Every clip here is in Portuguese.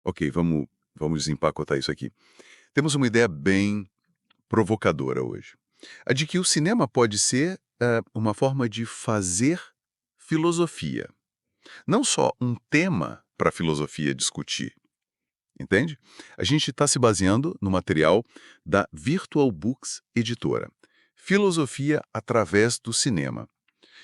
Ok, vamos empacotar isso aqui. Temos uma ideia bem provocadora hoje. A de que o cinema pode ser uma forma de fazer filosofia. Não só um tema para a filosofia discutir, entende? A gente está se baseando no material da Virtual Books Editora. Filosofia através do cinema.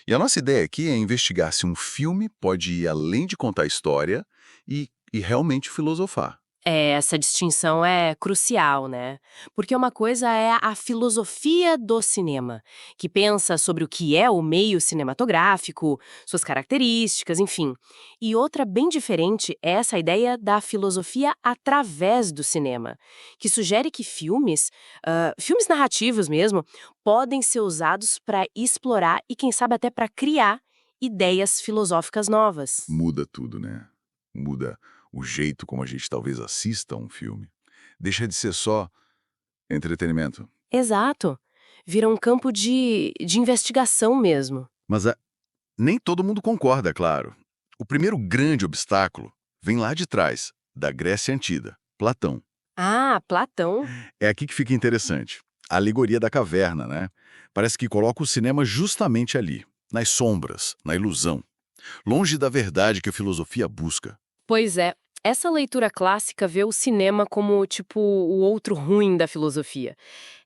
E a nossa ideia aqui é investigar se um filme pode ir além de contar história e realmente filosofar. Essa distinção é crucial, né? Porque uma coisa é a filosofia do cinema, que pensa sobre o que é o meio cinematográfico, suas características, enfim. E outra bem diferente é essa ideia da filosofia através do cinema, que sugere que filmes narrativos mesmo, podem ser usados para explorar e, quem sabe, até para criar ideias filosóficas novas. Muda tudo, né? Muda o jeito como a gente talvez assista a um filme. Deixa de ser só entretenimento. Exato. Vira um campo de investigação mesmo. Mas nem todo mundo concorda, claro. O primeiro grande obstáculo vem lá de trás, da Grécia Antiga, Platão. Ah, Platão. É aqui que fica interessante. A alegoria da caverna, né? Parece que coloca o cinema justamente ali, nas sombras, na ilusão, longe da verdade que a filosofia busca. Pois é, essa leitura clássica vê o cinema como, tipo, o outro ruim da filosofia.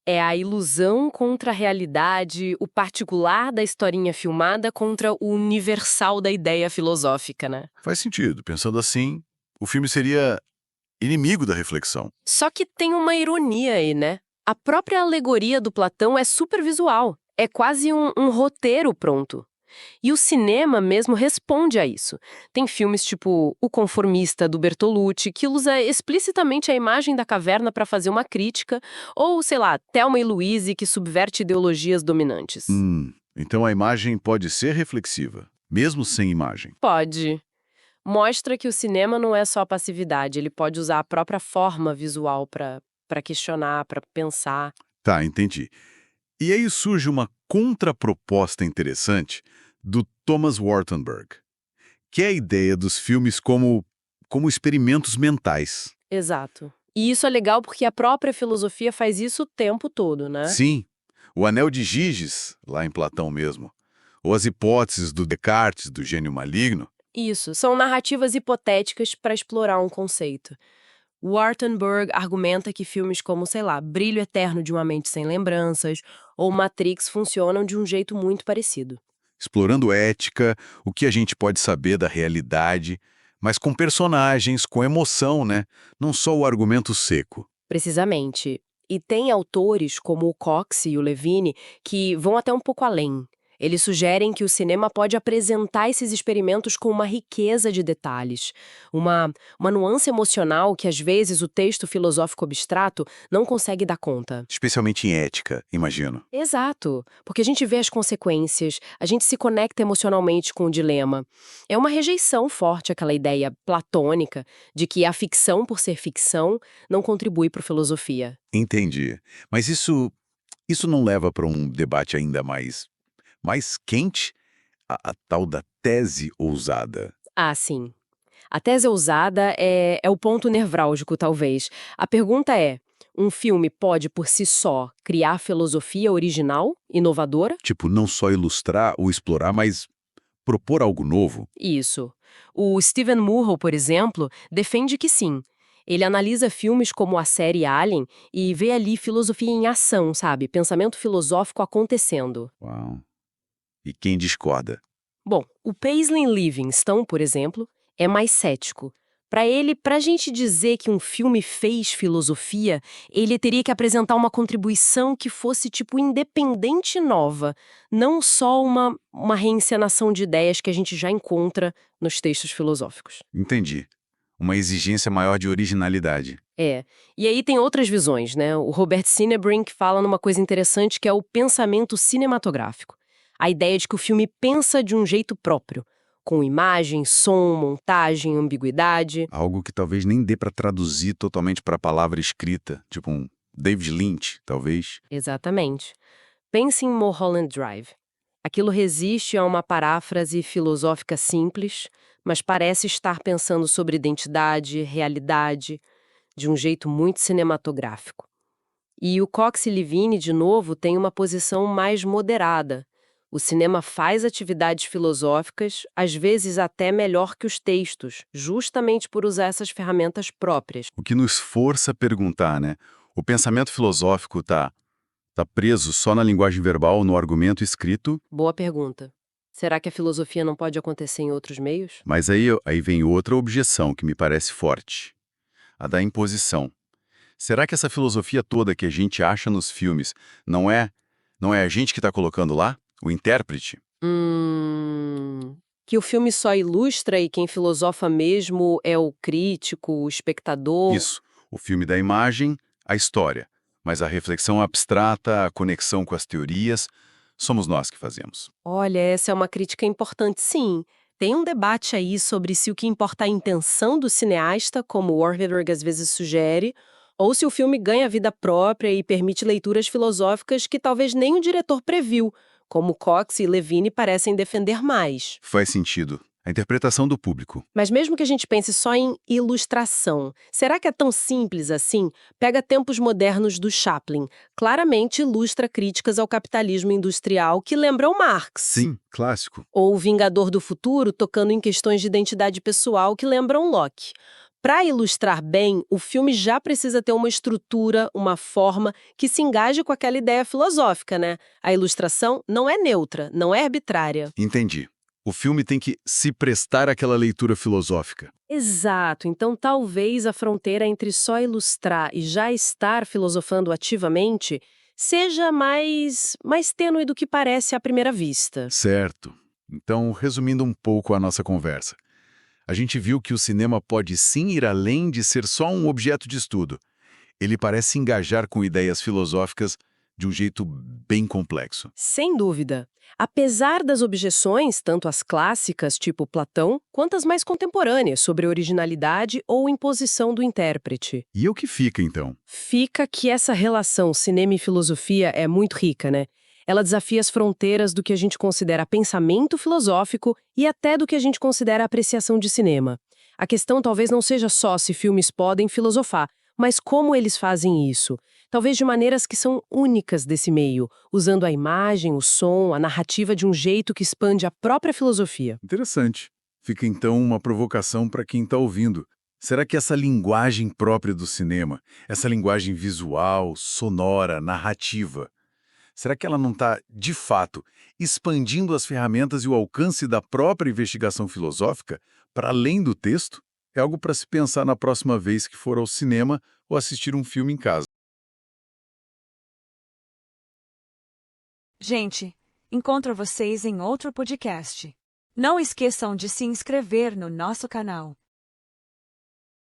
É a ilusão contra a realidade, o particular da historinha filmada contra o universal da ideia filosófica, né? Faz sentido. Pensando assim, o filme seria inimigo da reflexão. Só que tem uma ironia aí, né? A própria alegoria do Platão é super visual. É quase um roteiro pronto. E o cinema mesmo responde a isso. Tem filmes tipo O Conformista, do Bertolucci, que usa explicitamente a imagem da caverna para fazer uma crítica, ou, sei lá, Thelma e Louise, que subverte ideologias dominantes. Então a imagem pode ser reflexiva, mesmo sem imagem. Pode. Mostra que o cinema não é só passividade, ele pode usar a própria forma visual para questionar, para pensar. Tá, entendi. E aí surge uma contraproposta interessante do Thomas Wartenberg, que é a ideia dos filmes como experimentos mentais. Exato. E isso é legal porque a própria filosofia faz isso o tempo todo, né? Sim, o Anel de Giges, lá em Platão mesmo, ou as hipóteses do Descartes do gênio maligno. Isso, são narrativas hipotéticas para explorar um conceito. Wartenberg argumenta que filmes como, sei lá, Brilho Eterno de uma Mente Sem Lembranças ou Matrix funcionam de um jeito muito parecido. Explorando ética, o que a gente pode saber da realidade, mas com personagens, com emoção, né? Não só o argumento seco. Precisamente. E tem autores como o Cox e o Levine que vão até um pouco além. Eles sugerem que o cinema pode apresentar esses experimentos com uma riqueza de detalhes, uma nuance emocional que às vezes o texto filosófico abstrato não consegue dar conta. Especialmente em ética, imagino. Exato, porque a gente vê as consequências, a gente se conecta emocionalmente com o dilema. É uma rejeição forte àquela ideia platônica de que a ficção, por ser ficção, não contribui para a filosofia. Entendi. Mas isso não leva para um debate ainda mais quente? A tal da tese ousada. Ah, sim. A tese ousada é o ponto nevrálgico, talvez. A pergunta é: um filme pode, por si só, criar filosofia original, inovadora? Tipo, não só ilustrar ou explorar, mas propor algo novo. Isso. O Stephen Murrow, por exemplo, defende que sim. Ele analisa filmes como a série Alien e vê ali filosofia em ação, sabe? Pensamento filosófico acontecendo. Uau. E quem discorda? Bom, o Paisley Livingston, por exemplo, é mais cético. Para ele, para a gente dizer que um filme fez filosofia, ele teria que apresentar uma contribuição que fosse, tipo, independente e nova, não só uma reencenação de ideias que a gente já encontra nos textos filosóficos. Entendi. Uma exigência maior de originalidade. É. E aí tem outras visões, né? O Robert Sinebrink fala numa coisa interessante que é o pensamento cinematográfico. A ideia de que o filme pensa de um jeito próprio, com imagem, som, montagem, ambiguidade. Algo que talvez nem dê para traduzir totalmente para a palavra escrita. Tipo um David Lynch, talvez. Exatamente. Pense em Mulholland Drive. Aquilo resiste a uma paráfrase filosófica simples, mas parece estar pensando sobre identidade, realidade, de um jeito muito cinematográfico. E o Cox e Levine, de novo, tem uma posição mais moderada. O cinema faz atividades filosóficas, às vezes até melhor que os textos, justamente por usar essas ferramentas próprias. O que nos força a perguntar, né? O pensamento filosófico tá preso só na linguagem verbal, no argumento escrito, Boa pergunta. Será que a filosofia não pode acontecer em outros meios? mas aí vem outra objeção que me parece forte, a da imposição. Será que essa filosofia toda que a gente acha nos filmes não é a gente que está colocando lá? O intérprete? Que o filme só ilustra e quem filosofa mesmo é o crítico, o espectador. Isso. O filme da imagem, a história. Mas a reflexão abstrata, a conexão com as teorias, somos nós que fazemos. Olha, essa é uma crítica importante, sim. Tem um debate aí sobre se o que importa é a intenção do cineasta, como Warburg às vezes sugere, ou se o filme ganha vida própria e permite leituras filosóficas que talvez nem o diretor previu, como Cox e Levine parecem defender mais. Faz sentido. A interpretação do público. Mas mesmo que a gente pense só em ilustração, será que é tão simples assim? Pega Tempos Modernos do Chaplin. Claramente ilustra críticas ao capitalismo industrial que lembram Marx. Sim, clássico. Ou O Vingador do Futuro, tocando em questões de identidade pessoal que lembram Locke. Para ilustrar bem, o filme já precisa ter uma estrutura, uma forma que se engaje com aquela ideia filosófica, né? A ilustração não é neutra, não é arbitrária. Entendi. O filme tem que se prestar àquela leitura filosófica. Exato, então talvez a fronteira entre só ilustrar e já estar filosofando ativamente seja mais tênue do que parece à primeira vista. Certo. Então, resumindo um pouco a nossa conversa, a gente viu que o cinema pode sim ir além de ser só um objeto de estudo. Ele parece engajar com ideias filosóficas de um jeito bem complexo. Sem dúvida. Apesar das objeções, tanto as clássicas, tipo Platão, quanto as mais contemporâneas, sobre originalidade ou imposição do intérprete. E o que fica, então? Fica que essa relação cinema e filosofia é muito rica, né? Ela desafia as fronteiras do que a gente considera pensamento filosófico e até do que a gente considera apreciação de cinema. A questão talvez não seja só se filmes podem filosofar, mas como eles fazem isso. Talvez de maneiras que são únicas desse meio, usando a imagem, o som, a narrativa de um jeito que expande a própria filosofia. Interessante. Fica então uma provocação para quem está ouvindo. Será que essa linguagem própria do cinema, essa linguagem visual, sonora, narrativa, será que ela não está, de fato, expandindo as ferramentas e o alcance da própria investigação filosófica para além do texto? É algo para se pensar na próxima vez que for ao cinema ou assistir um filme em casa. Gente, encontro vocês em outro podcast. Não esqueçam de se inscrever no nosso canal.